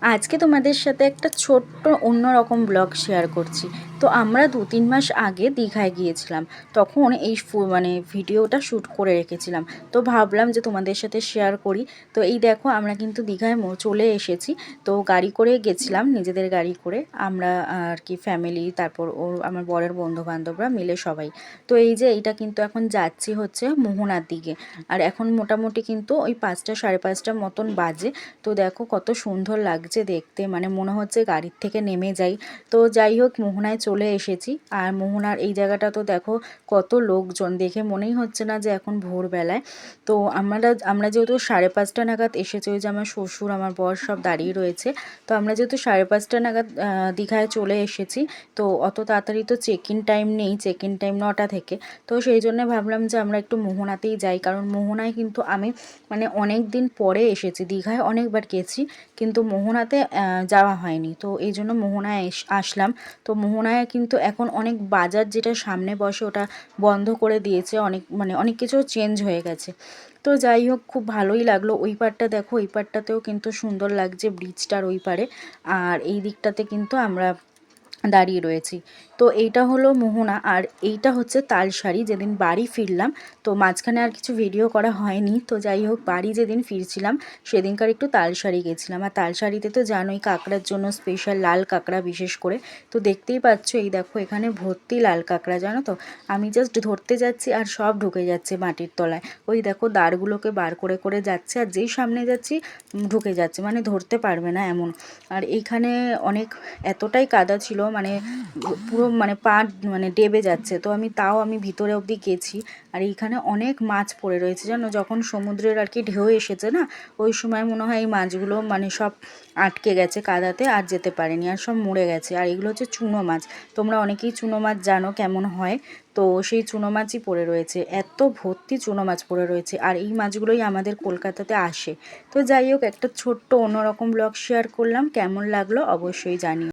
আজকে তোমাদের সাথে একটা ছোট্ট অন্যরকম ব্লগ শেয়ার করছি। তো আমরা 2-3 মাস আগে দীঘায় গিয়েছিলাম। তখন এই মানে ভিডিওটা শ্যুট করে রেখেছিলাম। তো ভাবলাম যে তোমাদের সাথে শেয়ার করি। তো এই দেখো আমরা কিন্তু দীঘায় চলে এসেছি। তো গাড়ি করে গেছিলাম, নিজেদের গাড়ি করে আমরা আর কি ফ্যামিলি, তারপর আমার বরের বন্ধুবান্ধবরা মিলে সবাই। তো এই যে এইটা কিন্তু এখন যাচ্ছি হচ্ছে মোহনার দিকে। আর এখন মোটামুটি কিন্তু ওই 5টা 5:30টার মতন বাজে। তো দেখো কত সুন্দর লাগছে দেখতে, মানে মনে হচ্ছে গাড়ির থেকে নেমে যাই। তো যাই হোক, মোহনায় চলে এসেছি। আর মোহনার এই জায়গাটা তো দেখো কত লোকজন, দেখে মনেই হচ্ছে না যে এখন ভোরবেলায়। তো আমরা যেহেতু 5:30 নাগাদ এসেছি, ওই যে আমার শ্বশুর আমার বর সব দাঁড়িয়ে রয়েছে। তো আমরা যেহেতু 5:30 নাগাদ দীঘায় চলে এসেছি, তো অত তাড়াতাড়ি তো চেক ইন টাইম নেই, চেক ইন টাইম 9টা থেকে। তো সেই জন্য ভাবলাম যে আমরা একটু মোহনাতেই যাই, কারণ মোহনায় কিন্তু আমি মানে অনেক দিন পরে এসেছি। দীঘায় অনেকবার গেছি কিন্তু মোহনাতে যাওয়া হয়নি। তো এই জন্য মোহনায় আসলাম। তো মোহনায় কিন্তু এখন অনেক বাজার যেটা সামনে বসে ওটা বন্ধ করে দিয়েছে, অনেক কিছু চেঞ্জ হয়ে গেছে। তো যাই হোক, খুব ভালোই লাগলো। ওই পারটা দেখো, ওই পারটাতেও কিন্তু সুন্দর লাগছে, ব্রিজটার ওই পারে। আর এই দিকটাতে কিন্তু আমরা দাঁড়িয়ে রয়েছি। তো এইটা হলো মোহনা, আর এইটা হচ্ছে তালসারি। যেদিন বাড়ি ফিরলাম, তো মাঝখানে আর কিছু ভিডিও করা হয়নি। তো যাই হোক, বাড়ি যেদিন ফিরছিলাম সেদিনকার একটু তালসারি গেছিলাম। আর তালসারিতে তো জানোই কাঁকড়ার জন্য স্পেশাল, লাল কাঁকড়া বিশেষ করে। তো দেখতেই পাচ্ছ, এই দেখো এখানে ভর্তি লাল কাঁকড়া, জানো তো। আমি জাস্ট ধরতে যাচ্ছি আর সব ঢুকে যাচ্ছে মাটির তলায়। ওই দেখো দাঁড়গুলোকে বার করে করে যাচ্ছে, আর যেই সামনে যাচ্ছি ঢুকে যাচ্ছে, মানে ধরতে পারবে না এমন। আর এইখানে অনেক এতটাই কাদা ছিল, মানে পুরো মানে পা মানে ডেবে যাচ্ছে। তো আমি ভিতরে অবধি গেছি। আর এইখানে অনেক মাছ পড়ে রয়েছে, জানো। যখন সমুদ্রের আর কি ঢেউ এসেছে না, ওই সময় মনে হয় এই মাছগুলো মানে সব আটকে গেছে কাদাতে, আর যেতে পারেনি, আর সব মরে গেছে। আর এগুলো হচ্ছে চুনো মাছ। তোমরা অনেকেই চুনো মাছ জানো কেমন হয়। তো সেই চুনো মাছই পড়ে রয়েছে, এত ভর্তি চুনো মাছ পড়ে রয়েছে। আর এই মাছগুলোই আমাদের কলকাতাতে আসে। তো যাই হোক, একটা ছোট্ট অন্যরকম ব্লগ শেয়ার করলাম, কেমন লাগলো অবশ্যই জানিও।